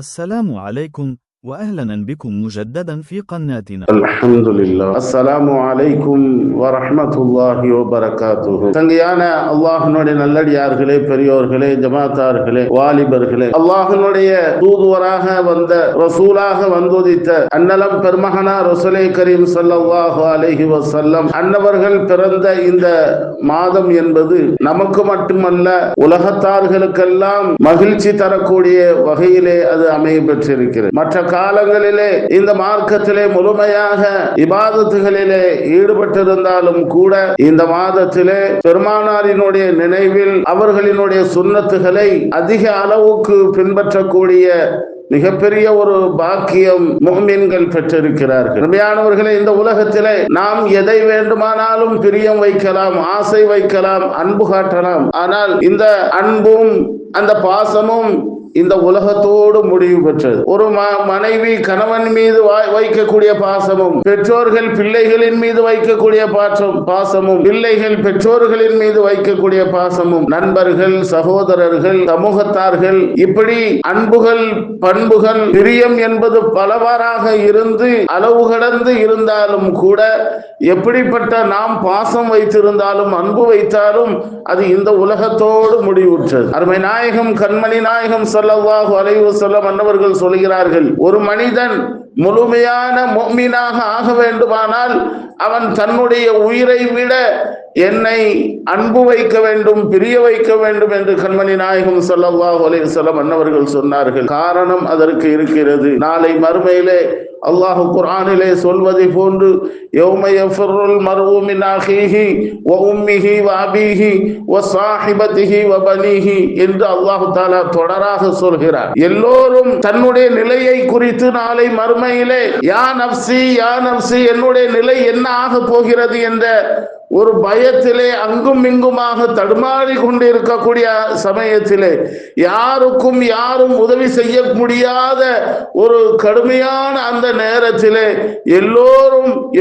السلام عليكم وأهلا بكم مجددا في قناتنا. الحمد لله. السلام عليكم ورحمة الله وبركاته. தங்கையான அல்லாஹ்வுடைய நல்லடியார்களே, பெரியோர்களே, ஜமாத்தார்களே, வாலிபர்களே, அல்லாஹ்வுடைய தூதுவராக வந்த ரசூலாக வந்துதித்த அன்னலம் பெருமகனார் ரசூலே கரீம் ஸல்லல்லாஹு அலைஹி வஸல்லம் அன்னவர்கள் பிறந்த இந்த மாதம் என்பது நமக்கு மட்டுமல்ல உலகத்தார்களுக்கெல்லாம் மகிழ்ச்சி தரக்கூடிய வகையிலே அது அமைய பெற்றிருக்கிறது. மற்ற காலங்களிலே இந்த மார்க்கத்திலே முழுமையாக இபாதத்துகளிலே ஈடுபட்டிருந்தாலும் கூட இந்த மாதத்திலே பெருமானாரினுடைய நினைவில் அவர்களினுடைய சுன்னத்துகளை அதிக அளவுக்கு பின்பற்றக்கூடிய மிகப்பெரிய ஒரு பாக்கியம் முஃமின்கள் பெற்றிருக்கிறார்கள். நபியானவர்களே, இந்த உலகத்திலே நாம் எதை வேண்டுமானாலும் பிரியம் வைக்கலாம், ஆசை வைக்கலாம், அன்பு காட்டலாம். ஆனால் இந்த அன்பும் அந்த பாசமும் இந்த உலகத்தோடு முடிவு பெற்றது. ஒரு மனைவி கணவன் மீது வைக்கக்கூடிய பாசமும், பெற்றோர்கள் பிள்ளைகளின் மீது வைக்கக்கூடிய பாசமும், பிள்ளைகள் பெற்றோர்களின் மீது வைக்கக்கூடிய பாசமும், நண்பர்கள், சகோதரர்கள், சமூகத்தார்கள், இப்படி அன்புகள், பண்புகள், பிரியம் என்பது பலவாறாக இருந்து அளவு கடந்து இருந்தாலும் கூட எப்படிப்பட்ட நாம் பாசம் வைத்திருந்தாலும் அன்பு வைத்தாலும் அது இந்த உலகத்தோடு முடிவுற்றது. அருமை நாயகம் கண்மணி நாயகம் ஸல்லல்லாஹு அலைஹி வஸல்லம் அன்னவர்கள் சொல்கிறார்கள், ஒரு மனிதன் முழுமையான முஃமினாக ஆக வேண்டுமானால் அவன் தன்னுடைய உயிரை விட என்னை அன்பு வைக்க வேண்டும், பிரிய வைக்க வேண்டும் என்று கண்மணி நாயகம் ஸல்லல்லாஹு அலைஹி வஸல்லம் அன்னவர்கள் சொன்னார்கள். காரணம் அதற்கு இருக்கிறது. நாளை மறுமையிலே அல்லாஹ் குர்ஆனிலே சொல்வதை போன்று யௌம யஃபிருல் மர்உ மின் அஹீஹி வ உம்மிஹி வ அபீஹி வ ஸாஹிபதிஹி வ பனீஹி என்று அல்லாஹ் தஆலா தொடராக சொல்கிறார். எல்லோரும் தன்னுடைய நிலையை குறித்து நாளை மறுமையிலே யா நஃப்ஸி யா நஃப்ஸி, என்னுடைய நிலை என்ன ஆக போகிறது என்ற ஒரு பயத்திலே அங்கும் இங்குமாக தடுமாறி கொண்டு இருக்கக்கூடிய சமயத்திலே யாருக்கும் யாரும் உதவி செய்ய முடியாத ஒரு கடுமையான அந்த நேரத்திலே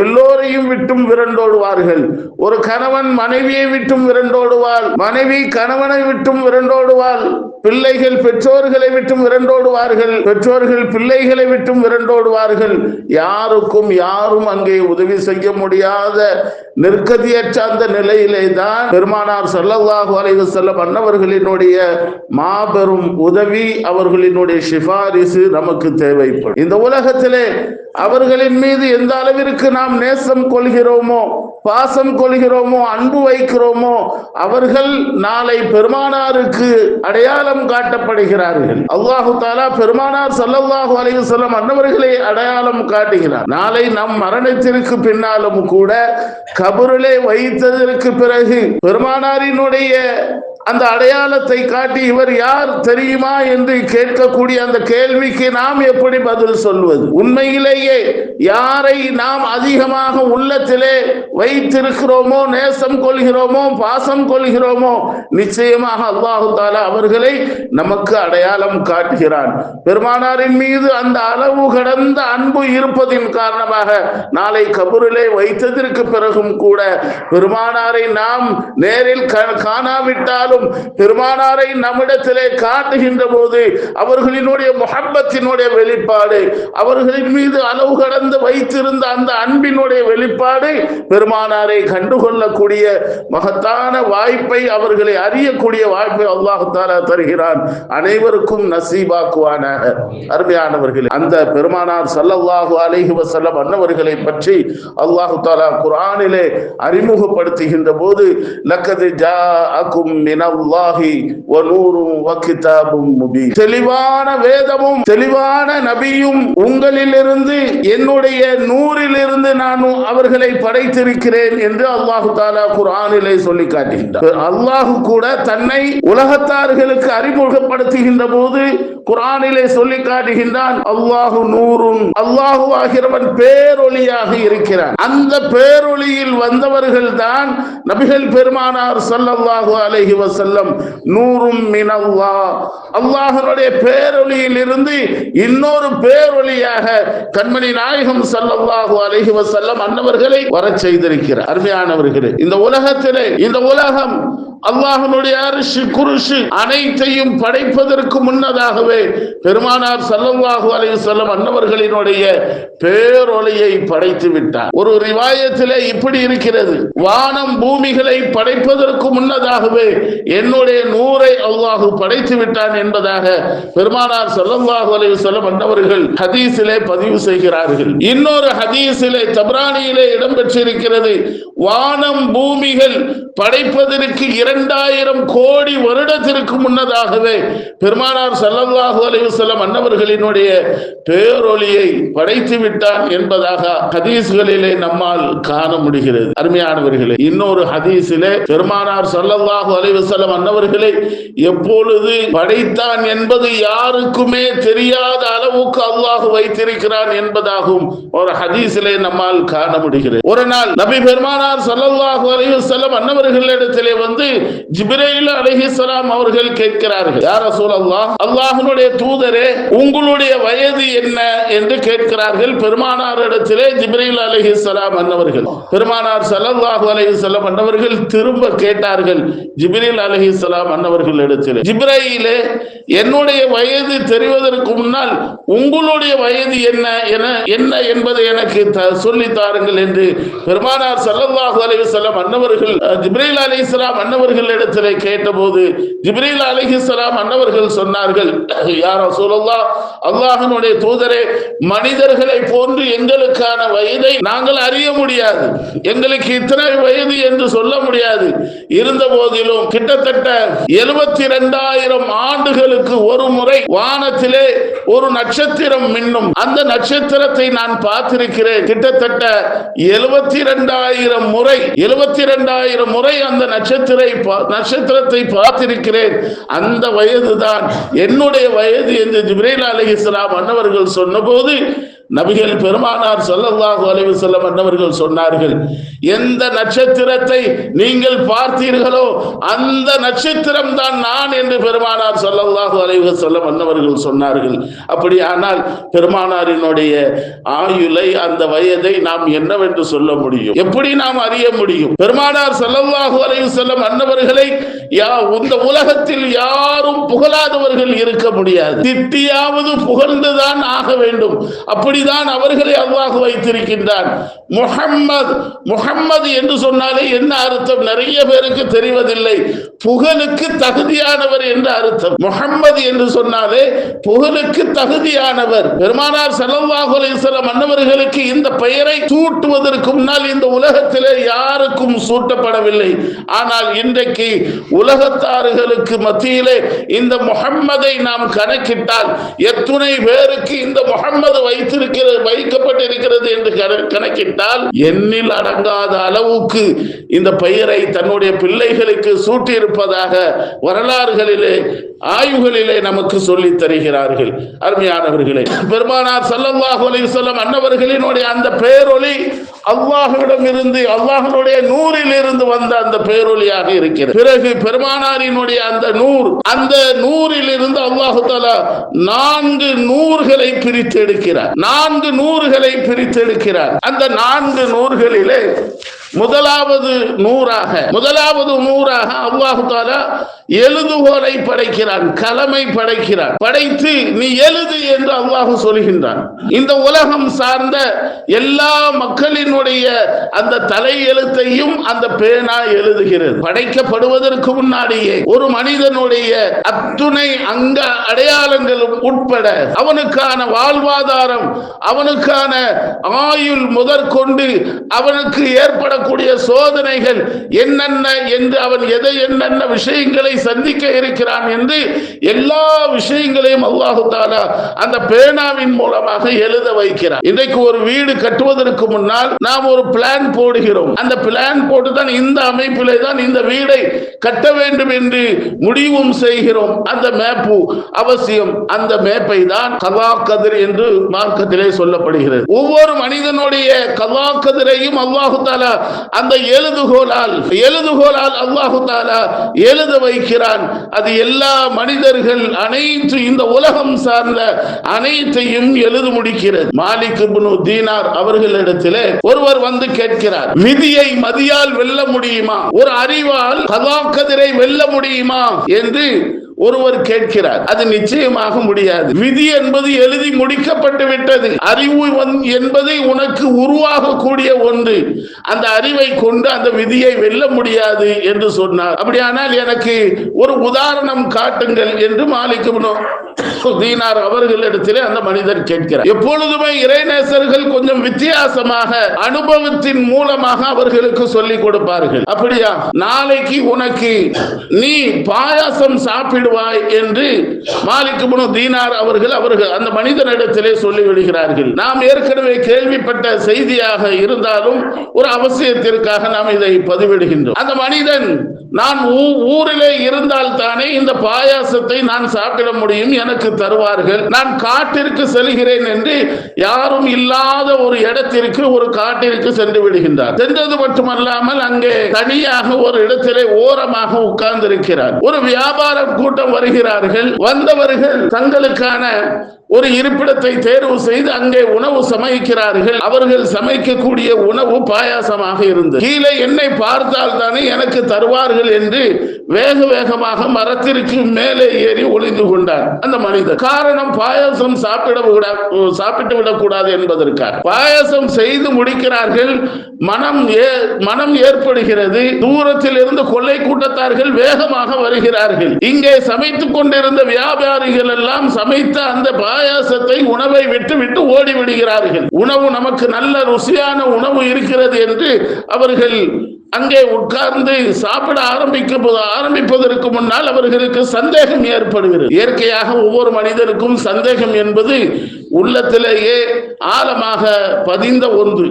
எல்லோரையும் விட்டும் விரண்டோடுவார்கள். ஒரு கணவன் மனைவியை விட்டும் விரண்டோடுவாள், மனைவி கணவனை விட்டும் விரண்டோடுவாள், பிள்ளைகள் பெற்றோர்களை விட்டும் விரண்டோடுவார்கள், பெற்றோர்கள் பிள்ளைகளை விட்டும் விரண்டோடுவார்கள். யாருக்கும் யாரும் அங்கே உதவி செய்ய முடியாத நெருக்கடியற்ற அந்த நிலையிலே தான் பெருமானார் ஸல்லல்லாஹு அலைஹி வஸல்லம் அன்னவர்களினுடைய மாபெரும் உதவி, அவர்களினுடைய சிபாரிசு நமக்கு தேவைப்படும். இந்த உலகத்திலே அவர்களின் மீது எந்த அளவிற்கு நாம் நேசம் கொள்கிறோமோ, பாசம் கொள்கிறோமோ, அன்பு வைக்கிறோமோ, அவர்கள் நாளை பெருமானாருக்கு அடையாளம் காட்டப்படுகிறார்கள். அல்லாஹு தஆலா பெருமானார் ஸல்லல்லாஹு அலைஹி வஸல்லம் அன்னவர்களை அடையாளம் காட்டுகிறார். நாளை நம் மரணத்திற்கு பின்னாலும் கூட கபரிலே வைத்ததற்கு பிறகு பெருமானாரினுடைய அந்த அடையாளத்தை காட்டி இவர் யார் தெரியுமா என்று கேட்கக்கூடிய அந்த கேள்விக்கு நாம் எப்படி பதில் சொல்வது? உண்மையிலேயே யாரை நாம் அதிகமாக உள்ளத்திலே வைத்திருக்கிறோமோ, நேசம் கொள்கிறோமோ, பாசம் கொள்கிறோமோ, நிச்சயமாக அல்லாஹு தஆலா அவர்களை நமக்கு அடையாளம் காட்டுகிறான். பெருமானாரின் மீது அந்த அளவு கடந்த அன்பு இருப்பதின் காரணமாக நாளை கபரிலே வைத்ததற்கு பிறகும் கூட பெருமானாரை நாம் நேரில் காணாவிட்டாலும் பெருமானாரை நம்மிடத்திலே காட்டுகின்ற போது அவர்களினுடைய முஹப்பத்தினுடைய வெளிப்பாடு, அவர்களின் மீது அளவு கடந்து வைத்திருந்த அந்த அன்பினுடைய வெளிப்பாடு பெருமானாரை கண்டுகொள்ளக்கூடிய மகத்தான வாய்ப்பை, அவர்களை அறியக்கூடிய வாய்ப்பை அல்லாஹ் தஆலா தருகிறான். அனைவருக்கும் நசீபாக்குவானாக. அருமையானவர்களே, அந்த பெருமானார் ஸல்லல்லாஹு அலைஹி வஸல்லம் அன்னவர்களை பற்றி அல்லாஹ் தஆலா குர்ஆனிலே அறிமுகப்படுத்துகின்ற போது லக்கத் ஜாஅக்கும் மினல்லாஹி வ நூரும் வ கிதாபும் முபீன், தெளிவான வேதமும் தெளிவான நபியும் உங்களிலிருந்து என்னுடைய நூறிலிருந்து நான் அவர்களை படைத்திருக்கிறேன் என்று அல்லாஹ் தஆலா குர்ஆனிலே சொல்லி காட்டுகின்றார். அல்லாஹ் கூட தன்னை உலகத்தார்களுக்கு அறிமுகப்படுத்துகின்ற போது குர்ஆனிலே சொல்லி காட்டுகின்றான், அல்லாஹு நூறுன், அல்லாஹு ஆகிறவன் பேரொளியாக இருக்கிறான். அந்த பேரொளியில் வந்தவர்கள் தான் நபிகள் பெருமானார் ஸல்லல்லாஹு அலைஹி வஸல்லம். நூறும் மினல்லாஹ், அல்லாஹ்வுடைய பேரொளியில் இருந்து இன்னொரு பேரொளியாக கண்மணி நாயகம் ஸல்லல்லாஹு அலைஹி வஸல்லம் அன்னவர்களை வரச் செய்திருக்கிறார். அருமையானவர்களே, இந்த உலகத்திலே, இந்த உலகம் அல்லாஹ்வுடைய அர்ஷ், குர்சி அனைத்தையும் படைப்பதற்கு முன்னதாகவே பெருமானார் ஸல்லல்லாஹு அலைஹி வஸல்லம் அன்னவர்களினுடைய பேரொளியை படைத்து விட்டார். ஒரு ரிவாயத்திலே இப்படி இருக்கிறது, வானம் பூமிகளை படைப்பதற்கு முன்னதாகவே என்னுடைய நூரை அல்லாஹ் படைத்து விட்டான் என்பதாக பெருமானார் ஸல்லல்லாஹு அலைஹி வஸல்லம் அன்னவர்கள் ஹதீஸிலே பதிவு செய்கிறார்கள். இன்னொரு ஹதீஸிலே தப்ரானியிலே இடம்பெற்றிருக்கிறது, வானம் பூமிகள் படைப்பதற்கு 2000 கோடி வருடத்திற்கு முன்னதாகவே பெருமானார் ஸல்லல்லாஹு அலைஹி வஸல்லம் அன்னவர்களினுடைய பேரொளியை படைத்து விட்டான் என்பதாக ஹதீஸ்களிலே நம்மால் காண முடிகிறது. அருமையானவர்களே, இன்னொரு ஹதீஸிலே பெருமானார் ஸல்லல்லாஹு அலைஹி வஸல்லம் அன்னவர்களை எப்பொழுது படைத்தான் என்பது யாருக்குமே தெரியாத அளவுக்கு அல்லாஹ் வைத்திருக்கிறான் என்பதாகவும் ஒரு ஹதீஸிலே நம்மால் காண முடிகிறது. ஒரு நாள் நபி பெருமானார் ஸல்லல்லாஹு அலைஹி வஸல்லம் அன்னவர்களிடத்திலே வந்து ஜிப்ரீல் அலைஹிஸ்ஸலாம் அவர்கள் கேட்கிறார்கள், யா ரசூலல்லாஹ், அல்லாஹ்வுடைய தூதரே, உங்களுடைய வயது என்ன என்று கேட்கிறார்கள். பெருமானாரிடத்திலே ஜிப்ரீல் அலைஹிஸ்ஸலாம் அன்னவர்கள் பெருமானார் ஸல்லல்லாஹு அலைஹி வஸல்லம் அன்னவர்கள் திரும்ப கேட்டார்கள் ஜிப்ரீல் அலைஹிஸ்ஸலாம் அன்னவர்களிடத்திலே, ஜிப்ரீலே, என்னுடைய வயது தெரிவதற்கு முன்னால் உங்களுடைய வயது என்ன என்பதை எனக்கு சொல்லி தாருங்கள் என்று பெருமானார் ஸல்லல்லாஹு அலைஹி வஸல்லம் அன்னவர்கள் ஜிப்ரீல் அலைஹிஸ்ஸலாம் அன்னவர்களிடத்திலே கேட்டபோது ஜிப்ரீல் அலைஹிஸ்ஸலாம் அன்னவர்கள் சொன்னார்கள், யா ரசூலல்லாஹ், அல்லாஹ்வுடைய தூதரே, மனிதர்களை போன்று எங்களுக்கான வயதை நாங்கள் அறிய முடியாது, எங்களுக்கு இத்தனை வயது என்று சொல்ல முடியாது. இருந்த போதிலும் கிட்டத்தட்ட 72,000 ஆண்டுகளுக்கு ஒரு முறை வானத்திலே ஒரு நட்சத்திரம் மின்னும், அந்த நட்சத்திரத்தை நான் பார்த்திருக்கிறேன். கிட்டத்தட்ட 72,000 முறை அந்த நட்சத்திரத்தை பார்த்திருக்கிறேன். அந்த வயதுதான் என்னுடைய வயது என்று ஜிப்ரீல் அலைஹிஸ்ஸலாம் அன்னவர்கள் சொன்னபோது நபிகள் பெருமானார் ஸல்லல்லாஹு அலைஹி வஸல்லம் அன்னவர்கள் சொன்னார்கள், எந்த நட்சத்திரத்தை நீங்கள் பார்த்தீர்களோ அந்த நட்சத்திரம் தான் நான் என்று பெருமானார் ஸல்லல்லாஹு அலைஹி வஸல்லம் அன்னவர்கள் சொன்னார்கள். அப்படியானால் பெருமானாரினுடைய ஆயுளை, அந்த வயதை நாம் என்னவென்று சொல்ல முடியும்? எப்படி நாம் அறிய முடியும்? பெருமானார் ஸல்லல்லாஹு அலைஹி வஸல்லம் அன்னவர்களை இந்த உலகத்தில் யாரும் புகழாதவர்கள் இருக்க முடியாது. திட்டியாவது புகழ்ந்துதான் ஆக வேண்டும். அப்படிதான் அவர்களை அல்லாஹ் வைத்திருக்கின்றான். முஹம்மது என்று சொன்னாலே என்ன அர்த்தம்? நிறைய பேருக்கு தெரிவதில்லை. புகழுக்கு தகுதியானவர் என்ற அர்த்தம். முஹம்மது என்று சொன்னாலே புகழுக்கு தகுதியானவர். பெருமானார் ஸல்லல்லாஹு அலைஹி வஸல்லம் அன்னவர்களுக்கு இந்த பெயரை சூட்டுவதற்கு முன்னால் இந்த உலகத்திலே யாருக்கும் சூட்டப்படவில்லை. ஆனால் இன்றைக்கு உலகத்தார்களுக்கு மத்தியிலே இந்த முஹம்மதை நாம் கணக்கிட்டால் எத்துணை பேருக்கு இந்த முஹம்மது வைக்கப்பட்டிருக்கிறது என்று கணக்கிட்டால் எண்ணில் அடங்காத அளவுக்கு இந்த பெயரை தன்னுடைய பிள்ளைகளுக்கு சூட்டியிருப்பதாக வரலாறுகளிலே, ஆய்வுகளிலே நமக்கு சொல்லி தருகிறார்கள். அருமையானவர்களே, பெருமானார் ஸல்லல்லாஹு அலைஹி வஸல்லம் அன்னவர்களினுடைய அந்த பேரொளி அல்லாஹ்விடம் இருந்து, அல்லாஹ்வுடைய நூரில் இருந்து வந்த அந்த பேரொளியாக இருக்கிறது. பிறகு பெருமானாரினுடைய அந்த நூரில் இருந்து அல்லாஹ் தஆலா 4 நூர்களை பிரித்து எடுக்கிறார். 4 நூர்களை பிரித்து எடுக்கிறார். அந்த 4 நூர்களிலே முதலாவது நூறாக அல்லாஹ் தஆலா எழுதுகோலை படைக்கிறான், கலமை படைக்கிறான். படைத்து நீ எழுது என்று அல்லாஹ் சொல்கின்றான். இந்த உலகம் சார்ந்த எல்லா மக்களினுடைய அந்த தலை எழுத்தையும் அந்த பேனா எழுதுகிறது. படைக்கப்படுவதற்கு முன்னாடியே ஒரு மனிதனுடைய அத்துணை அங்க அடையாளங்களும் உட்பட அவனுக்கான வாழ்வாதாரம், அவனுக்கான ஆயுள் முதற்கொண்டு அவனுக்கு ஏற்படக்கூடிய சோதனைகள் என்னென்ன என்று, அவன் என்னென்ன விஷயங்களை சந்திக்க இருக்கிறான் என்று எல்லா விஷயங்களையும் அல்லாஹ் தஆலா அந்த பேனாவின் மூலமாக எழுத வைக்கிறார். இன்றைக்கு ஒரு வீடு கட்டுவதற்கு முன்னால் நாம் ஒரு பிளான் போடுகிறோம். அந்த பிளான் போட்டு தான் இந்த அமைப்பிலே தான் இந்த வீடை கட்ட வேண்டும் என்று முடிவும் செய்கிறோம். அந்த மேப்பு அவசியம். அந்த மேப்பை தான் கலா கதிர் என்று மார்க்கத்திலே சொல்லப்படுகிறது. ஒவ்வொரு மனிதனுடைய கலா கதிரையும் அல்லாஹ் தஆலா அந்த எழுதுகோலால் அல்லாஹு தஆலா எழுத வைக்கிறான். அது எல்லா மனிதர்கள் அனைத்து இந்த உலகம் சார்ந்த அனைத்தையும் எழுது முடிக்கிறது. மாலிக் இப்னு தீனார் அவர்களிடத்திலே ஒருவர் வந்து கேட்கிறார், விதியை மதியால் வெல்ல முடியுமா, ஒரு அறிவால் கதா கதிரை வெல்ல முடியுமா என்று ஒருவர் கேட்கிறார். அது நிச்சயமாக முடியாது. விதி என்பது எழுதி முடிக்கப்பட்டு விட்டது. அறிவு என்பதை உனக்கு உருவாகக்கூடிய ஒன்று. அந்த அறிவை கொண்டு அந்த விதியை வெல்ல முடியாது என்று சொன்னார். அப்படியானால் எனக்கு ஒரு உதாரணம் காட்டுங்கள் என்று மாலிக் இப்னு தீனார் அவர்களிடத்திலே அந்த மனிதர் கேட்கிறார். எப்பொழுதுமே இறைநேசர்கள் கொஞ்சம் வித்தியாசமாக அனுபவத்தின் மூலமாக அவர்களுக்கு சொல்லிக் கொடுப்பார்கள். அப்படியா, நாளைக்கு உனக்கு நீ பாயாசம் சாப்பிடுவாய் என்று மாலிக் இப்னு தீனார் அவர்கள் அந்த மனிதனிடத்திலே சொல்லிவிடுகிறார்கள். நாம் ஏற்கனவே கேள்விப்பட்ட செய்தியாக இருந்தாலும் ஒரு அவசியத்திற்காக நாம் இதை பதிவிடுகின்றோம். அந்த மனிதன், நான் ஊரிலே இருந்தால் தானே இந்த பாயாசத்தை நான் சாப்பிட முடியும், எனக்கு தருவார்கள், நான் காட்டிற்கு செல்கிறேன் என்று யாரும் இல்லாத ஒரு இடத்திற்கு, ஒரு காட்டிற்கு சென்று விடுகின்றார். சென்றது மட்டுமல்லாமல் அங்கே தனியாக ஒரு இடத்திலே ஓரமாக உட்கார்ந்திருக்கிறார். ஒரு வியாபார கூட்டம் வருகிறார்கள். வந்தவர்கள் தங்களுக்கான ஒரு இருப்பிடத்தை தேர்வு செய்து அங்கே உணவு சமைக்கிறார்கள். அவர்கள் சமைக்கக்கூடிய உணவு பாயாசமாக இருந்தது. கீழே என்னை பார்த்தால் தானே எனக்கு தருவார்கள் என்று வேக வேகமாக மரத்திற்கு மேலே ஏறி ஒளிந்து கொண்டார் அந்த மனிதர். காரணம், பாயாசம் சாப்பிட்டு விடக்கூடாது என்பதற்காக. பாயாசம் செய்து முடிக்கிறார்கள். மனம் ஏற்படுகிறது. தூரத்தில் இருந்து கொள்ளை கூட்டத்தார்கள் வேகமாக வருகிறார்கள். இங்கே சமைத்துக் கொண்டிருந்த வியாபாரிகள் எல்லாம் சமைத்த அந்த பாயாசத்தை, உணவை விட்டு ஓடிவிடுகிறார்கள். உணவு நமக்கு நல்ல ருசியான உணவு இருக்கிறது என்று அவர்கள் அங்கே உட்கார்ந்து சாப்பிட ஆரம்பிப்பதற்கு முன்னால் அவர்களுக்கு சந்தேகம் ஏற்படுகிறது. இயற்கையாக ஒவ்வொரு மனிதனுக்கும் சந்தேகம் என்பது உள்ளத்திலேயே ஆழமாக பதிந்த ஒன்று.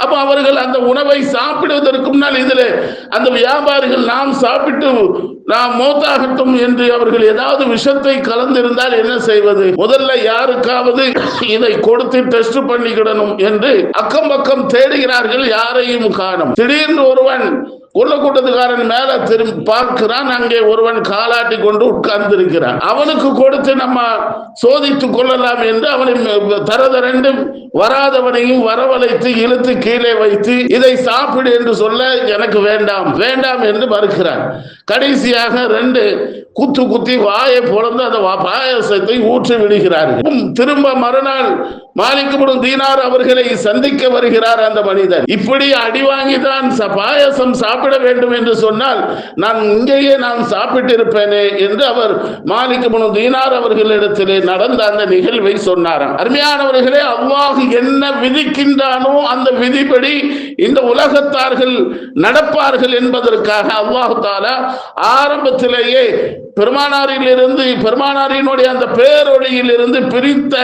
அப்ப அவர்கள் அந்த உணவை சாப்பிடுவதற்கு முன்னால் இதில் அந்த வியாபாரிகள் நாம் சாப்பிட்டு நாம் மோத்தாகட்டும் என்று அவர்கள் ஏதாவது விஷத்தை கலந்திருந்தால் என்ன செய்வது, முதல்ல யாருக்காவது இதை கொடுத்து டெஸ்ட் பண்ணிக்கிடணும் என்று அக்கம் பக்கம் தேடுகிறார்கள். யாரையும் காணும். திடீர்னு ஒருவன் கொள்ளக்கூட்டத்துக்காரன் மேல திரும்பி பார்க்கிறான். அங்கே ஒருவன் காலாட்டி கொண்டு உட்கார்ந்து இருக்கிறான். அவனுக்கு கொடுத்து நம்ம சோதித்துக் கொள்ளலாம் என்று அவனை தரதரண்டு வராதவனையும் வரவழைத்து இழுத்து கீழே வைத்து இதை சாப்பிடு என்று சொல்ல எனக்கு வேண்டாம் என்று மறுக்கிறான். கடைசியாக 2 குத்தி வாயை பொளந்து அந்த பாயாசத்தை ஊற்றி விடுகிறார்கள். திரும்ப மறுநாள் மாலிக் இப்னு தீனார் அவர்களை சந்திக்க வருகிறார் அந்த மனிதர். இப்படி அடி வாங்கிதான் பாயாசம் சாப்பிட வேண்டும் என்று சொன்னால் இங்கேயே நான் சாப்பிட்டு இருப்பேனே என்று அவர் மாலிக் இப்னு தீனார் அவர்களிடத்திலே நடந்த அந்த நிகழ்வை சொன்னாராம். அருமையானவர்களே, அல்லாஹ் என்ன விதிக்கின்றானோ அந்த விதிப்படி இந்த உலகத்தார்கள் நடப்பார்கள் என்பதற்காக அல்லாஹ் தஆலா ஆரம்பத்திலேயே பெருமானாரினுடைய அந்த பேரொளியில் இருந்து பிரித்த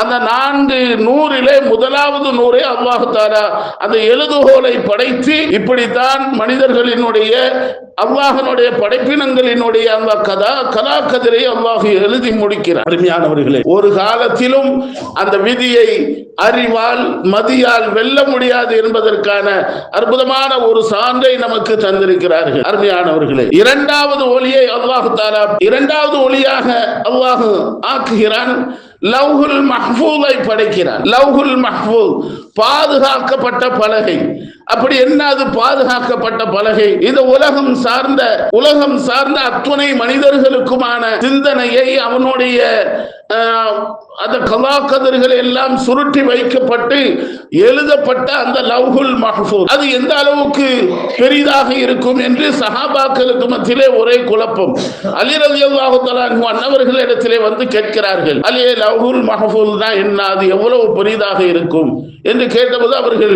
அந்த 4 நூறிலே முதலாவது நூரை அல்லாஹ் தஆலா அந்த எழுதுகோலை படைத்து இப்படித்தான் மனிதர்களினுடைய அல்லாஹ்வுடைய படைப்பினங்களினுடைய அந்த கதா கதிரை அல்லாஹ் எழுதி முடிக்கிறார். அருமையானவர்களே, ஒரு காலத்திலும் அந்த விதியை அறிவால் மதியால் வெல்ல முடியாது என்பதற்கான அற்புதமான ஒரு சான்றை நமக்கு தந்திருக்கிறார்கள். அருமையானவர்களே, இரண்டாவது ஒளியாக அல்லாஹ் ஆக்குகிறான். லவ்ஹுல் மஹ்ஃபூலை படைக்கிறான். லவ்ஹுல் மஹ்ஃபூல், பாதுகாக்கப்பட்ட பலகை. அப்படி என்ன அது பாதுகாக்கப்பட்ட பலகை? இந்த உலகம் சார்ந்த அத்துணை மனிதர்களுக்குமான சிந்தனையை அவனுடைய அந்த கலாக்கதிர்கள் எல்லாம் சுருட்டி வைக்கப்பட்டு எழுதப்பட்ட அந்த லவ்ஹுல் மஹ்ஃபூஸ் அது எந்த அளவுக்கு பெரிதாக இருக்கும் என்று சஹாபாக்களுக்கு மத்தியிலே ஒரே குழப்பம். அலி ரலியல்லாஹு தஆலா அன்ஹு அன்னவர்களிடத்திலே வந்து கேட்கிறார்கள், அலியே லவ்ஹுல் மஹ்ஃபூஸ் தான் என்ன, அது எவ்வளவு பெரிதாக இருக்கும் என்று கேட்டபோது அவர்கள்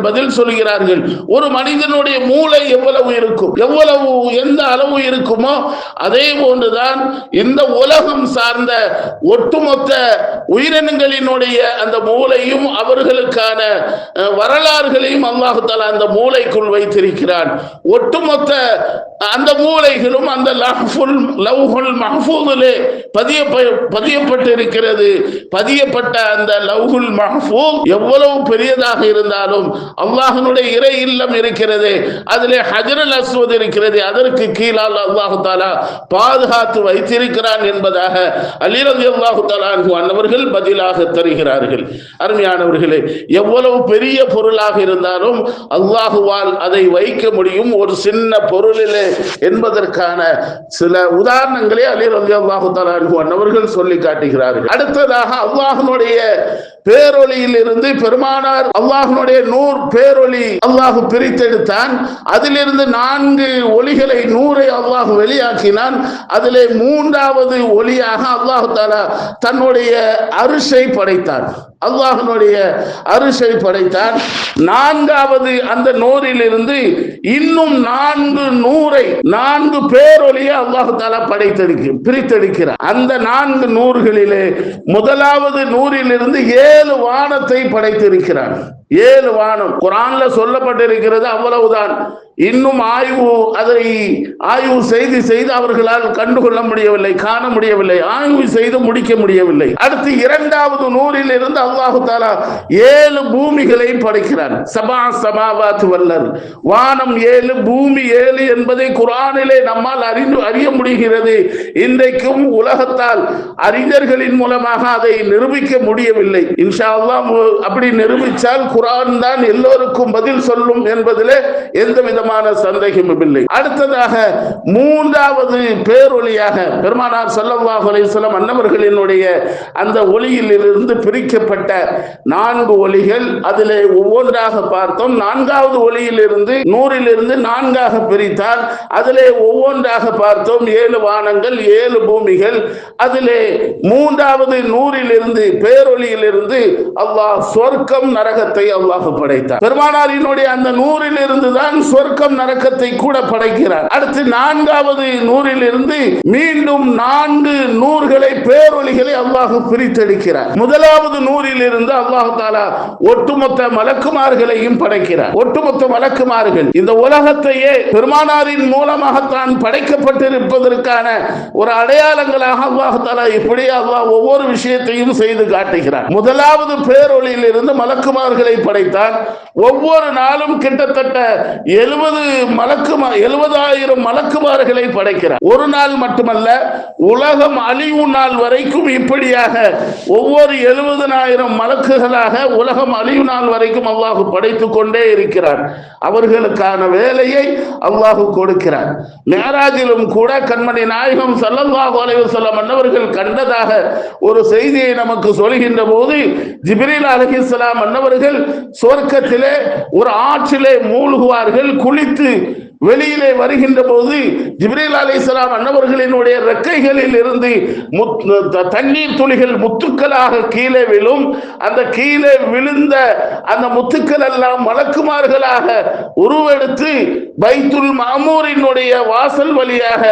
பதில் சொல்கிறார்கள், ஒரு மனிதனுடைய மூளை எவ்வளவு இருக்கும், எந்த அளவு இருக்குமோ அதே போன்றுதான் இந்த உலகம் சார்ந்த ஒட்டுமொத்த உயிரினங்களினுடைய அந்த மூளையும் அவர்களுக்கான வரலாறுகளையும் அல்லாஹ் தஆலா அந்த மூளைக்குள் வைத்திருக்கிறான். ஒட்டுமொத்த அந்த மூளைகளும் அந்த லவ்ஹுல் மஹ்ஃபூஸிலே பதியப்பட்டிருக்கிறது. பதியப்பட்ட அந்த லவ்ஹுல் மஹ்ஃபூஸ் எவ்வளவு பெரியதாக இருந்தாலும் அல்லாஹ்வுடைய இறை இல்லம் இருக்கிறது, அதிலே ஹஜ்ருல் அஸ்வத் இருக்கிறது, அதற்கு கீழால் அல்லாஹ் தஆலா பாதுகாத்து வைத்திருக்கிறான் என்பதாக அலி ரலியல்லாஹு தஆலா அன்ஹு அன்னவர்கள் பதிலாக தருகிறார்கள். அருமையானவர்களே, எவ்வளவு பெரிய பொருளாக இருந்தாலும் அல்லாஹுவால் அதை வைக்க முடியும் ஒரு சின்ன பொருளிலே என்பதற்கான சில உதாரணங்களை அலி ரலியல்லாஹு தஆலா அன்ஹு அன்னவர்கள் சொல்லி காட்டுகிறார்கள். அடுத்ததாக அல்லாஹ்வுடைய பேரொளியில் இருந்து பெருமானார் அல்லாஹ்வுடைய நூர் பேரொளி அல்லாஹ் பிரித்தெடுத்தான். அதிலிருந்து 4 ஒளிகளை நூரை அல்லாஹ் வெளியாக்கினான். அதிலே 3வது ஒளியாக அல்லாஹ் தஆலா தன்னுடைய அர்ஷை படைத்தான். அல்லாஹ்வுடைய அர்ஷை படைத்தான். 4வது அந்த நூரிலிருந்து இன்னும் 4 நூரை 4 பேரொளியை அல்லாஹ் தஆலா பிரித்தெடுக்கிறார். அந்த 4 நூர்களிலே முதலாவது நூரிலிருந்து 7 வானத்தை படைத்திருக்கிறார். 7 வானம் குர்ஆன்ல சொல்லப்பட்டிருக்கிறது, அவ்வளவுதான். இன்னும் அதை ஆய்வு செய்து அவர்களால் கண்டுகொள்ள முடியவில்லை, காண முடியவில்லை, ஆய்வு செய்து முடிக்க முடியவில்லை. அடுத்து 2வது நூறில் இருந்து அல்லாஹ் தஆலா 7 பூமிகளை படைக்கிறார். சபா சமாவாத் வல்லர், வானம் 7 பூமி 7 என்பதை குர்ஆனிலே நம்மால் அறிய முடிகிறது. இன்றைக்கும் உலகத்தால் அறிஞர்களின் மூலமாக அதை நிரூபிக்க முடியவில்லை. இன்ஷா அல்லாஹ் அப்படி நிரூபித்தால் குர்ஆன் தான் எல்லோருக்கும் பதில் சொல்லும் என்பதிலே எந்த விதமான சந்தேகமும் இல்லை. அடுத்ததாக 3வது பேரொளியாக பெருமானார் ஸல்லல்லாஹு அலைஹி வஸல்லம் அன்னவர்களினுடைய அந்த ஒளியில் இருந்து பிரிக்கப்பட்ட 4 ஒளிகள், அதிலே ஒவ்வொன்றாக பார்த்தோம். 4வது ஒளியில் இருந்து நூறிலிருந்து 4ஆக பிரித்தால் அதிலே ஒவ்வொன்றாக பார்த்தோம். 7 வானங்கள் 7 பூமிகள். அதிலே 3வது நூறிலிருந்து பேரொளியிலிருந்து அல்லாஹ் சொர்க்கம் நரகத்தை அல்லாஹ் படைத்தார். பெருமானாரினுடைய அந்த நூறில் இருந்து தான் சொர்க்கம் நரகத்தை கூட படைக்கிறார். அடுத்து 4வது நூறில் இருந்து மீண்டும் 4 நூறுகளை பேரொளிகளை அல்லாஹ் பிரித்தெடுக்கிறார். முதலாவது நூறில் இருந்து அல்லாஹ் தஆலா ஒட்டுமொத்த மலக்குமார்களையும் படைக்கிறார். ஒட்டுமொத்த மலக்குமார்கள் இந்த உலகத்தையே பெருமானாரின் மூலமாக தான் படைக்கப்பட்டிருப்பதற்கான ஒரு அடையாளங்களாக அல்லாஹ் தஆலா இப்படி அல்லாஹ் ஒவ்வொரு விஷயத்தையும் செய்து காட்டுகிறார். முதலாவது பேரொளியில் இருந்து மலக்குமார்களை படைத்தார். ஒவ்வொரு நாளும் கிட்டத்தட்ட 70,000 மலக்குமார்களை படைக்கிறார். ஒரு நாள் மட்டுமல்ல, உலகம் அழிவு நாள் வரைக்கும் இப்படியாக ஒவ்வொரு 70,000 மலக்குகளாக உலகம் அழிவு நாள் வரைக்கும் அல்லாஹ் படைத்துக் கொண்டே இருக்கிறார். அவர்களுக்கான வேலையை அல்லாஹ் கொடுக்கிறார். மேராஜிலும் கூட கண்மணி நாயகம் ஸல்லல்லாஹு அலைஹி வஸல்லம் அன்னவர்கள் கண்டதாக ஒரு செய்தியை நமக்கு சொல்கின்ற போது, ஜிப்ரீல் அலைஹிஸ்ஸலாம் அன்னவர்கள் சொர்க்கத்திலே ஒரு ஆற்றிலே மூழ்குவார்கள். குளித்து வெளியிலே வருகின்ற போது ஜிப்ரீல் அலைஹிஸ்ஸலாம் அன்னவர்களினுடைய ரெக்கைகளில் இருந்து தண்ணீர் துளிகள் முத்துக்களாக கீழே விழும். அந்த கீழே விழுந்த அந்த முத்துக்கள் எல்லாம் மலக்குமார்களாக உருவெடுத்து பைத்துல் மாமூரினுடைய வாசல் வழியாக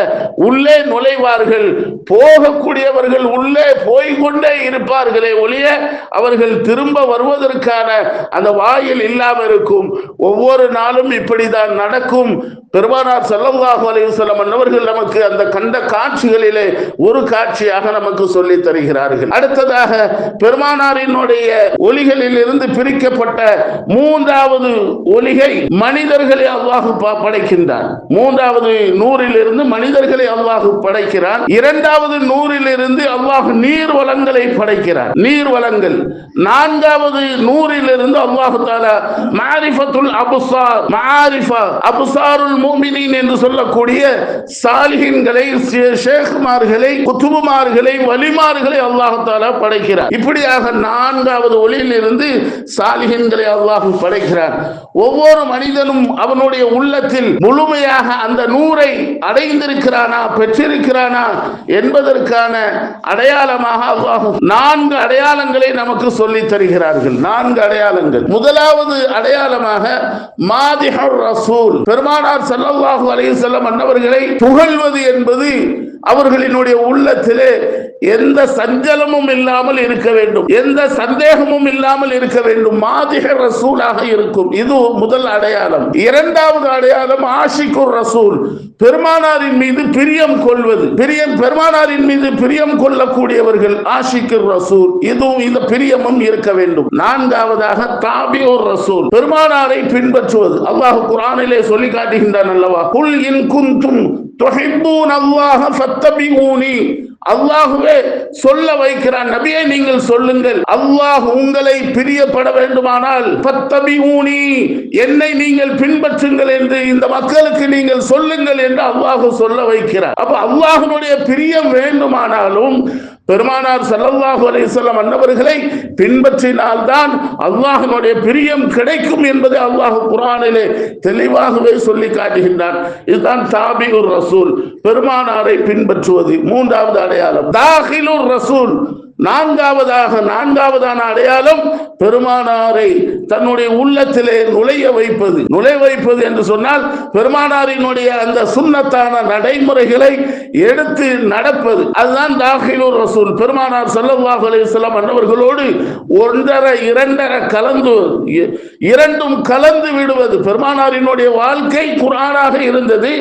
உள்ளே நுழைவார்கள். போகக்கூடியவர்கள் உள்ளே போய்கொண்டே இருப்பார்களே ஒழிய அவர்கள் திரும்ப வருவதற்கான அந்த வாயில் இல்லாமல் இருக்கும். ஒவ்வொரு நாளும் இப்படிதான் நடக்கும். பெருமானார் ஸல்லல்லாஹு அலைஹி வஸல்லம் அன்னவர்கள் நமக்கு அந்த கண்ட காட்சிகளிலே ஒரு காட்சியாக நமக்கு சொல்லி தருகிறார்கள். அடுத்ததாக பெருமானாரினுடைய ஒளிகளில் இருந்து பிரிக்கப்பட்ட 3வது ஒளிகை மனிதர்களை அல்லாஹ் படைக்கின்றார். 3வது நூறில் இருந்து மனிதர்களை அல்லாஹ் படைக்கிறார். 2வது நூறில் இருந்து அல்லாஹ் நீர் வளங்களை படைக்கிறார். நீர் வளங்கள். 4வது நூறில் இருந்து அல்லாஹ் தஆலா மாரிஃபத்துல் அப்சார், மாரிஃபா அப்சாருல் முஃமினீன் என்று சொல்லக்கூடிய சாலிஹீன்களை, ஷேக்மார்களை, குதுபுமார்களை, வலிமார்களை அல்லாஹ் தஆலா படைக்கிறார். இப்படியாக 4வது ஒளியில் இருந்து சாலிஹீன்களை அல்லாஹ் படைக்கிறார். ஒவ்வொரு மனிதனும் அவனுடைய உள்ளத்தில் முழுமையாக அந்த நூரை அடைந்திருக்கிறானா, பெற்றிருக்கிறானா என்பதற்கான அடையாளமாக அல்லாஹ் 4 அடையாளங்களை நமக்கு சொல்லி தருகிறார்கள். 4 அடையாளங்கள். முதலாவது அடையாளமாக மாதிஹுர் ரசூல், பெருமானார் ஸல்லல்லாஹு அலைஹி வஸல்லம் அன்னவர்களை புகழ்வது என்பது அவர்களினுடைய உள்ளத்திலே எந்த சஞ்சலமும் இல்லாமல் இருக்க வேண்டும், எந்த சந்தேகமும் இல்லாமல் இருக்க வேண்டும், மாதிஹ ரசூலாக இருக்கும். இது முதல் அடையாளம். இரண்டாவது அடையாளம் ஆஷிகுர் ரசூல், பெருமானாரின் மீது பிரியம் கொள்வது. பெருமானாரின் மீது பிரியம் கொள்ளக்கூடியவர்கள் ஆஷிகுர் ரசூல், இதுவும் இந்த பிரியமும் இருக்க வேண்டும். நான்காவதாக தாபியுர் ரசூல், பெருமானாரை பின்பற்றுவது. அல்லாஹ் குர்ஆனிலே சொல்லி காட்டுகின்றான் அல்லவா, குல் இன் குன்தும் துஹிப்பூன அல்லாஹ ஃபத்தபிஊனி, அல்லாஹுவே சொல்ல வைக்கிறான், நபியை நீங்கள் சொல்லுங்கள், அல்லாஹ் உங்களை பிரியப்பட வேண்டுமானால் ஃபத்தபிஊனி, என்னை நீங்கள் பின்பற்றுங்கள் என்று இந்த மக்களுக்கு நீங்கள் சொல்லுங்கள் என்று அல்லாஹ் சொல்ல வைக்கிறார். அப்ப அல்லாஹ்வுடைய பிரியம் வேண்டுமானாலும் பெருமானார் ஸல்லல்லாஹு அலைஹி வஸல்லம் அன்னவர்களை பின்பற்றினால்தான் அல்லாஹ்வுடைய பிரியம் கிடைக்கும் என்பதை அல்லாஹ் குர்ஆனிலே தெளிவாகவே சொல்லி காட்டுகின்றான். இதுதான் தாபியுர் ரசூல், பெருமானாரை பின்பற்றுவது. மூன்றாவது அடையாளம் தாஹிலுர் ரசூல், நான்காவதான அடையாளம் பெருமானாரை தன்னுடைய உள்ளத்திலே நுழைய வைப்பது என்று சொன்னால் பெருமானாரினுடைய அந்த சுன்னத்தான நடைமுறைகளை எடுத்து நடப்பது. அதுதான் தாஹிலுர் ரசூல். பெருமானார் ஸல்லல்லாஹு அலைஹி வஸல்லம் அன்னவர்களோடு ஒன்றரை இரண்டரை கலந்து இரண்டும் கலந்து விடுவது. பெருமானாரினுடைய வாழ்க்கை குர்ஆனாக இருந்தது,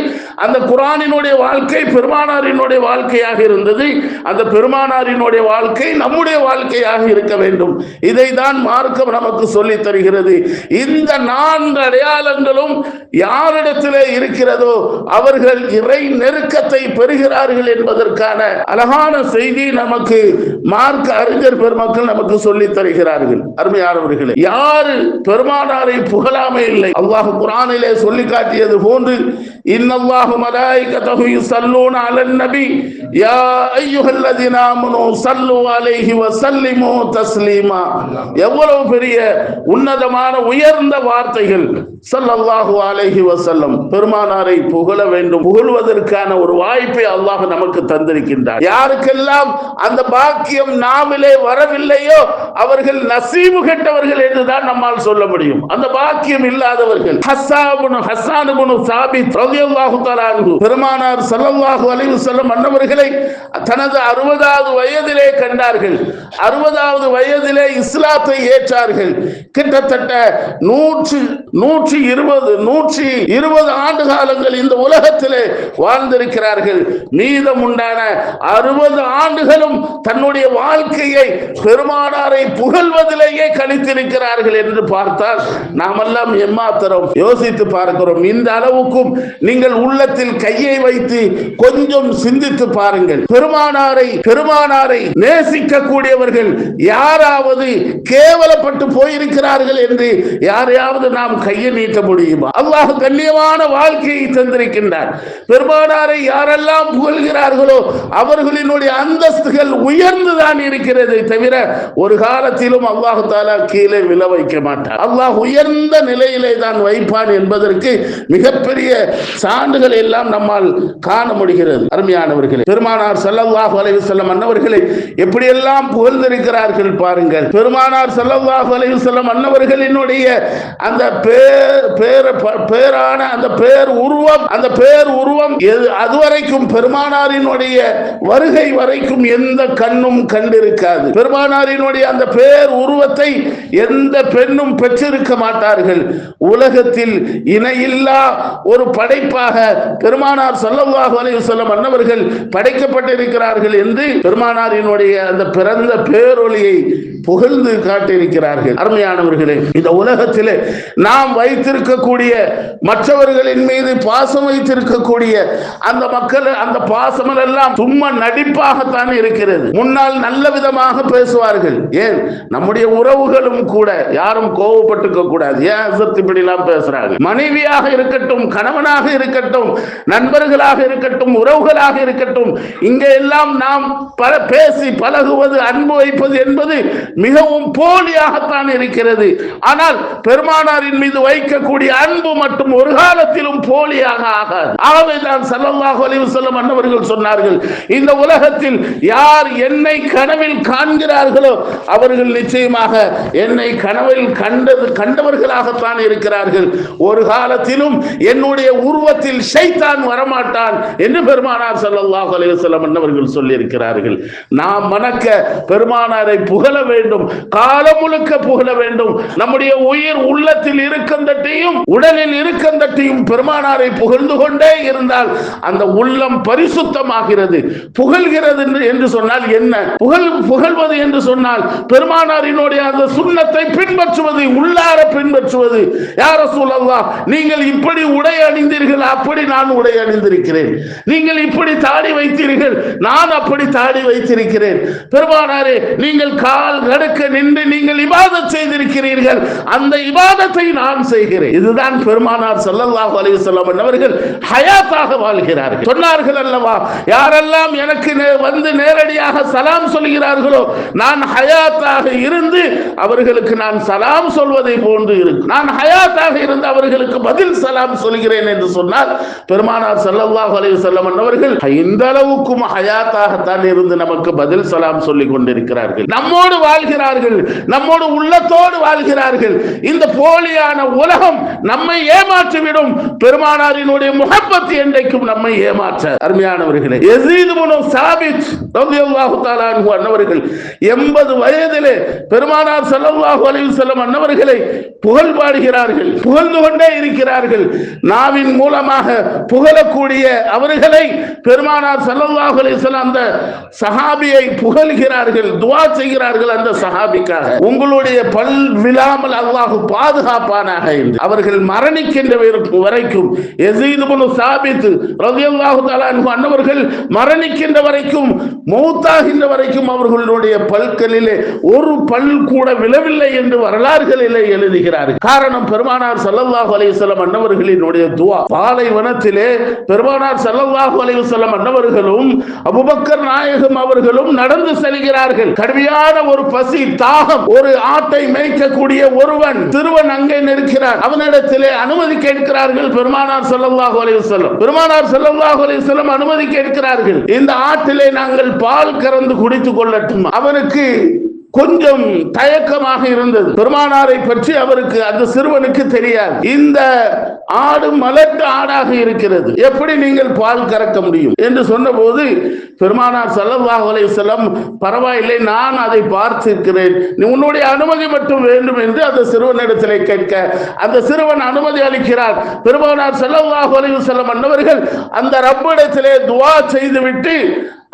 அந்த குர்ஆனினுடைய வாழ்க்கை பெருமானாரினுடைய வாழ்க்கையாக இருந்தது, அந்த பெருமானாரினுடைய வாழ்க்கை நம்முடைய வாழ்க்கையாக இருக்க வேண்டும். இதை தான் மார்க்கம் நமக்கு சொல்லி தருகிறது. இந்த 4 அடையாளங்களும் யாரிடத்திலே இருக்கிறதோ அவர்கள் இறை நெருக்கத்தை பெறுகிறார்கள் என்பதற்கான அழகான செய்தி நமக்கு மார்க்க அறிஞர் பெருமக்கள் நமக்கு சொல்லி தருகிறார்கள். அருமையானவர்களே, யாரு பெருமானாரை புகழாமை இல்லை? அல்லாஹ் குர்ஆனிலே சொல்லி காட்டியது போன்று இன்னல்லாஹு மலாயிகத்தஹு யுஸல்லூன அலன் நபி யா அய்யுஹல்லதீன ஆமனூ ஸல்லு அலைஹி வஸல்லிமு தஸ்லீமா. எவ்வளவு பெரிய உன்னதமான உயர்ந்த வார்த்தைகள். ஸல்லல்லாஹு அலைஹி வஸல்லம், பெருமானாரை புகழ வேண்டும். புகழ்வதற்கான ஒரு வாய்ப்பை அல்லாஹ் நமக்கு தந்திருக்கின்றார். யாருக்கெல்லாம் அந்த பாக்கியம் நாமிலே வரவில்லையோ அவர்கள் நசீபு கெட்டவர்கள் என்றுதான் நம்மால் சொல்ல முடியும். அந்த பாக்கியம் இல்லாதவர்கள். ஹஸ்ஸான் இப்னு சாபித் ரலியல்லாஹு தஆலா அன்ஹு பெருமானார் ஸல்லல்லாஹு அலைஹி வஸல்லம் அன்னவர்களை தனது 60வது வயதிலே கண்டார்கள். 60வது வயதிலே இஸ்லாத்தை ஏற்றார்கள். கிட்டத்தட்ட 120 ஆண்டு காலங்கள் இந்த உலகத்திலே வாழ்ந்திருக்கிறார்கள். மீதம் உண்டான 60 ஆண்டுகளும் தன்னுடைய வாழ்க்கையை பெருமானாரை புகழ்வதிலேயே கழித்திருக்கிறார்கள் என்று பார்த்தால் நாமெல்லாம் எம்மாத்திரம் யோசித்து பார்க்கிறோம். இந்த அளவுக்கும் நீங்கள் உள்ளத்தில் கையை வைத்து கொஞ்சம் சிந்தித்து பாருங்கள். பெருமானாரை நேசிக்கக்கூடியவர்கள் யாராவது கேவலப்பட்டு போயிருக்கிறார்கள் என்று யாரையாவது நாம் கையை நீட்ட முடியுமா? அல்லாஹ் கண்ணியமான வாழ்க்கையை தந்திருக்கின்றார். பெருமானாரை யாரெல்லாம் புகழ்கிறார்களோ அவர்களினுடைய அந்தஸ்துகள் உயர்ந்துதான் இருக்கிறது தவிர ஒரு காலத்திலும் அல்லாஹ் தஆலா கீழே விழ வைக்க மாட்டார். அல்லாஹ் உயர்ந்த நிலையிலே தான் வைப்பான் என்பதற்கு மிகப்பெரிய சான்றுகள் எல்லாம் நம்மால் காண முடிகிறது. அருமையானவர்களே, பெருமானார் ஸல்லல்லாஹு அலைஹி வஸல்லம் அன்னவர்களை எப்படியெல்லாம் புகழ்ந்திருக்கிறார்கள் பாருங்கள். பெருமானார் ஸல்லல்லாஹு அலைஹி வஸல்லம் அன்னவர்களினுடைய அந்த பேரான அந்த பேர் உருவம் அதுவரைக்கும் பெருமானாரினுடைய வருகை வரைக்கும் எந்த கண்ணும் கண்டிருக்காது. பெருமானாரினுடைய அந்த பேர் உருவத்தை எந்த பெண்ணும் பெற்றிருக்க மாட்டார்கள். உலகத்தில் இணையில்லா ஒரு படைப்பாக பெருமானார் ஸல்லல்லாஹு அலைஹி வஸல்லம் அன்னவர்கள் படைக்கப்பட்டிருக்கிறார்கள் என்று பெருமானாரினுடைய அந்த பிறந்த பேரொளியை புகழ்ந்து காட்டியிருக்கிறார்கள். அருமையானவர்களே, இந்த உலகத்திலே நாம் வைத்திருக்கக்கூடிய மற்றவர்களின் மீது பாசம் வைத்திருக்கக்கூடிய அந்த மக்கள் அந்த பாசம் எல்லாம் சும்மா நடிப்பாகத்தான் இருக்கிறது. முன்னால் நல்ல விதமாக பேசுவார்கள். ஏன் நம்முடைய உறவுகளும் கூட யாரும் கோபப்பட்டுக்க கூடாது. ஏன் இப்படி எல்லாம் பேசுறாங்க? மனைவியாக இருக்கட்டும், கணவனாக இருக்கட்டும், நண்பர்களாக இருக்கட்டும், உறவுகளாக இருக்கட்டும், இங்கே எல்லாம் நாம் பேசி பல பழகுவது, அன்பு வைப்பது என்பது மிகவும் போலியாகத்தான் இருக்கிறது. ஆனால் பெருமானாரின் மீது வைக்கக்கூடிய அன்பு மட்டும் ஒரு காலத்திலும் போலியாக ஆகாது. ஆகவேதான் ஸல்லல்லாஹு அலைஹி வஸல்லம் அன்னவர்கள் சொன்னார்கள், இந்த உலகத்தில் யார் என்னை கனவில் காண்கிறார்களோ அவர்கள் நிச்சயமாக என்னை கனவில் கண்டவர்களாகத்தான் இருக்கிறார்கள். ஒரு காலத்திலும் என்னுடைய உருவத்தில் ஷைத்தான் வரமாட்டான் என்று பெருமானார் ஸல்லல்லாஹு அலைஹி வஸல்லம் அன்னவர்கள் சொல்லி இருக்கிறார்கள். நாம் மணக்க பெருமானாரை புகழ வேண்டும், காலம் முழுக்க புகழ வேண்டும். நம்முடைய உயிர் உள்ளத்தில் இருக்கந்தட்டையும் உடலில் இருக்கந்தட்டையும் பெருமானாரை புகழ்ந்து கொண்டே இருந்தால் அந்த உள்ளம் பரிசுத்தமாகிறது. புகழ்கிறது என்று சொன்னால் என்ன? புகழ்வது என்று சொன்னால் பெருமானாரினுடைய அந்த சுன்னத்தை பின்பற்றுவது, உள்ளார பின்பற்றுவது. யா ரசூலல்லாஹ், நீங்கள் இப்படி உடை அணிந்தீர்கள், அப்படி நான் உடை அணிந்திருக்கிறேன். நீங்கள் இப்படி தாடி வைத்தீர்கள், நான் அப்படி தாடி வைத்திருக்கிறேன். பெருமானாரே, நீங்கள் கால் நடக்க நின்று நீங்கள் இபாதத் செய்திருக்கிறீர்கள், அந்த இபாதத்தை நான் செய்கிறேன். இதுதான் பெருமானார் ஸல்லல்லாஹு அலைஹி வஸல்லம் அவர்கள் ஹயாத்தாக வாழ்கிறார்கள். சொன்னார்கள் அல்லவா, யாரெல்லாம் எனக்கு வந்து நேரடியாக சலாம் சொல்கிறார்களோ நான் ஹயாத்தாக இருந்து அவர்களுக்கு நான் சலாம் சொல்வதை போன்று இருக்கும். நான் ஹயாத்தாக இருந்து அவர்களுக்கு பதில் சலாம் சொல்கிறேன் என்று சொன்னால் பெருமானார் ஸல்லல்லாஹு அலைஹி வஸல்லம் அவர்கள் இந்த அளவுக்கும் ஹயாத்தாகத்தான் இருந்து நமக்கு பதில் சலாம் சொல்லிக் கொண்டிருக்கிறார்கள். நம்மோடு வாழ்கிறார்கள், நம்மோடு உள்ளத்தோடு வாழ்கிறார்கள். இந்த போலியான உலகம் நம்மை ஏமாற்றிவிடும். பெருமானாரினுடைய முஹப்பத் என்றைக்கும் நம்மை ஏமாற்ற. அருமையானவர்களே, யஸீத் இப்னு சாபித் ரலியல்லாஹு தஆலா அன்ஹு அன்னவர்கள் 80 வயதிலே பெருமானார் ஸல்லல்லாஹு அலைஹி வஸல்லம் அன்னவர்களை புகழ் பாடுகிறார்கள், புகழ்ந்து கொண்டே இருக்கிறார்கள். நாவின் மூலமாக புகழக்கூடிய அவர்களை பெருமானார் ஸல்லல்லாஹு அலைஹி வஸல்லம் அந்த சஹாபியை புகழ்கிறார்கள், துஆ செய்கிறார்கள் அந்த சஹாபிக்காக. உங்களுடைய பல் விழாமல் அல்லாஹ் பாதுகாப்பானாக என்று. அவர்கள் மரணிக்கின்ற வரைக்கும் யஸீத் இப்னு சாபித் ரலியல்லாஹு தஆலா அன்ஹு அன்னவர்கள் மரணிக்கின்ற வரைக்கும், மௌத்தாகின்ற வரைக்கும் அவர்களுடைய பல்களிலே ஒரு பல் கூட விழவில்லை என்று வரலாறுகளிலே எழுதுகிறார்கள். காரணம், பெருமானார் ஸல்லல்லாஹு அலைஹி வஸல்லம் அன்னவர்களினுடைய துஆ. பாலைவனத்திலே பெருமானார் ஸல்லல்லாஹு அலைஹி வஸல்லம் அன்னவர்களும் அபூபக்கர் நாயகம் அவர்களும் நடந்து செல்கிறார்கள். கடுமையான ஒரு பசி, தாகம். ஒரு ஆட்டை மேய்க்கக்கூடிய ஒருவன், சிறுவன் அங்கே நிற்கிறார். அவனிடத்திலே அனுமதி கேட்கிறார்கள் பெருமானார் ஸல்லல்லாஹு அலைஹி வஸல்லம். பெருமானார் ஸல்லல்லாஹு அலைஹி வஸல்லம் அனுமதி கேட்கிறார்கள், இந்த ஆட்டிலே நாங்கள் பால் கறந்து குடித்துக் கொள்ளட்டும். அவனுக்கு கொஞ்சம் தயக்கமாக இருந்தது. பெருமானாரை பற்றி அவருக்கு, அந்த சிறுவனுக்கு தெரியாது. இந்த ஆடு மலட்டு ஆடாக இருக்கிறது, எப்படி நீங்கள் பால் கறக்க முடியும் என்று சொன்னபோது பெருமானார் ஸல்லல்லாஹு அலைஹி வஸல்லம், பரவாயில்லை, நான் அதை பார்த்திருக்கிறேன், உன்னுடைய அனுமதி மட்டும் வேண்டும் என்று அந்த சிறுவனிடத்திலே கேட்க அந்த சிறுவன் அனுமதி அளிக்கிறார். பெருமானார் ஸல்லல்லாஹு அலைஹி வஸல்லம் அன்னவர்கள் அந்த ரப்பிடத்திலே துஆ செய்துவிட்டு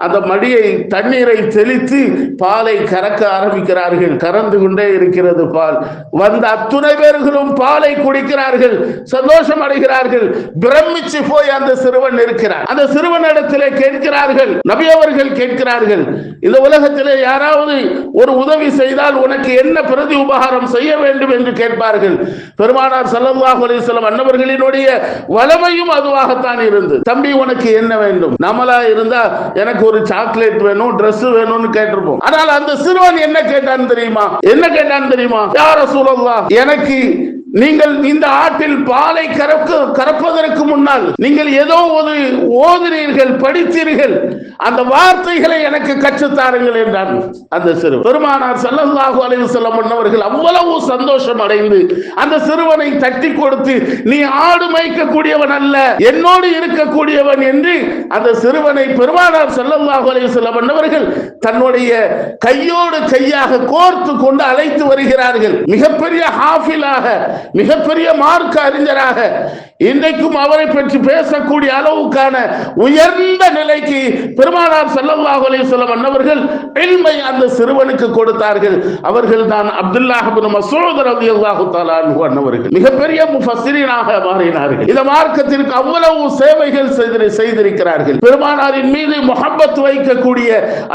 அந்த மடியை தண்ணீரை தெளித்து பாலை கறக்க ஆரம்பிக்கிறார்கள். கறந்து கொண்டே இருக்கிறது பால். வந்த அத்துணை பேர்களும் பாலை குடிக்கிறார்கள், சந்தோஷம் அடைகிறார்கள். பிரமிச்சு போய் அந்த சிறுவன் இருக்கிறார். அந்த சிறுவனிடத்திலே கேட்கிறார்கள், நபி அவர்கள் கேட்கிறார்கள், இந்த உலகத்திலே யாராவது ஒரு உதவி செய்தால் உனக்கு என்ன பிரதி உபகாரம் செய்ய வேண்டும் என்று கேட்பார்கள். பெருமானார் ஸல்லல்லாஹு அலைஹி வஸல்லம் அன்னவர்களினுடைய வளமையும் அதுவாகத்தான் இருந்தது. தம்பி, உனக்கு என்ன வேண்டும்? நம்மளா இருந்தா எனக்கு ஒரு சாக்லேட் வேணும், Dress வேணும்னு கேட்டிருப்போம். ஆனால் அந்த சிறுவன் என்ன கேட்டான் தெரியுமா? யா ரசூலல்லாஹ், எனக்கு நீங்கள் இந்த ஆட்டில் பாலை கறப்பதற்கு முன்னால் நீங்கள் ஏதோ ஒரு ஓதினீர்கள், படித்தீர்கள், அந்த வார்த்தைகளை எனக்கு கற்றுத்தாருங்கள் என்றான் அந்த சிறுவன். பெருமானார் ஸல்லல்லாஹு அலைஹி வஸல்லம் அவர்கள் அவ்வளவு சந்தோஷம் அடைந்து அந்த சிறுவனை தட்டி கொடுத்து, நீ ஆடு மேய்க்கக்கூடியவன் அல்ல, என்னோடு இருக்கக்கூடியவன் என்று அந்த சிறுவனை பெருமானார் ஸல்லல்லாஹு அலைஹி வஸல்லம் அவர்கள் தன்னுடைய கையோடு கையாக கோர்த்து கொண்டு அழைத்து வருகிறார்கள். மிகப்பெரிய ஹாஃபிலாக, மிகப்பெரிய மார்க்க அறிஞராக, இன்றைக்கும் அவரை பற்றி பேசக்கூடிய அளவுக்கான உயர்ந்த நிலைக்கு பெருமானார் ஸல்லல்லாஹு அலைஹி வஸல்லம் அன்னவர்கள் இல்மை அந்த சிறுவனுக்கு கொடுத்தார்கள். அவர்கள் தான் அப்துல்லாஹ் இப்னு மஸ்ஊத் ரலியல்லாஹு தஆலா அன்ஹு அன்னவர்கள். மிகப்பெரிய முஃபஸ்ஸிரீனாக மாறினார்கள். இந்த மார்க்கத்திற்கு அவ்வளவு சேவைகள் செய்திருக்கிறார்கள். பெருமானாரின் மீது முஹப்பத் வைக்கக்கூடிய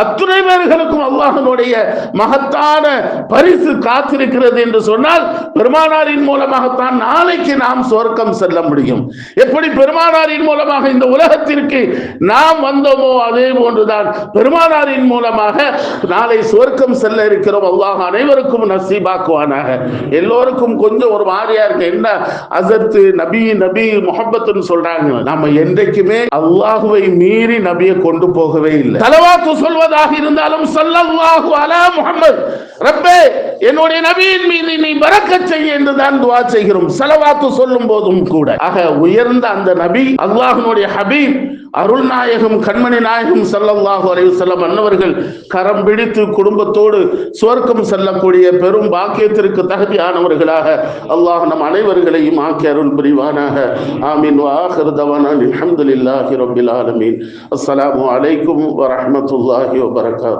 அத்துணை பேர்களுக்கும் அல்லாஹ்வுடைய மகத்தான பரிசு காத்திருக்கிறது என்று சொன்னால் பெருமானாரின் மூலம் மூலமாகத்தான் நாளைக்கு நாம் சொர்க்கம் செல்ல முடியும். எப்படி பெருமானாரின் மூலமாக இந்த உலகத்திற்கு நாம் வந்தோமோ அதே போன்றுதான் பெருமானாரின் மூலமாக நாளை சொர்க்கம் செல்ல இருக்கிறோம். அல்லாஹ் அனைவருக்கும் நசீபாக்குவானாக. எல்லோருக்கும் கொஞ்சம் ஒரு மாதிரியா இருக்கு, என்ன அசத்து நபி நபி முஹப்பத்துன்னு சொல்றாங்க. நம்ம என்றைக்குமே அல்லாஹுவை மீறி நபியை கொண்டு போகவே இல்லை. தலவாத்து சொல்வதாக இருந்தாலும் ஸல்லல்லாஹு அலா முஹம்மத், ரப்பே என்னுடைய நபியின் மீது நீ பரக்கத் செய்ய என்றுதான் துஆ செய்கிறோம், ஸலவாத்து சொல்லும் போதும் கூட. ஆக உயர்ந்த அந்த நபி, அல்லாஹ்வுடைய ஹபீப், அருள் நாயகம், கண்மணி நாயகம் ஸல்லல்லாஹு அலைஹி வஸல்லம் அன்னவர்கள் கரம் பிடித்து குடும்பத்தோடு சுவர்க்கம் செல்லக்கூடிய பெரும் பாக்கியத்திற்கு தகுதியானவர்களாக அல்லாஹ் நம் அனைவர்களையும் ஆக்கி அருள் புரிவானாக. ஆமீன். வ ஆகிரு தவானா அல்ஹம்துலில்லாஹி ரப்பில் ஆலமீன். அஸ்ஸலாமு அலைக்கும் வ ரஹ்மத்துல்லாஹி வ பரகாத்துஹு.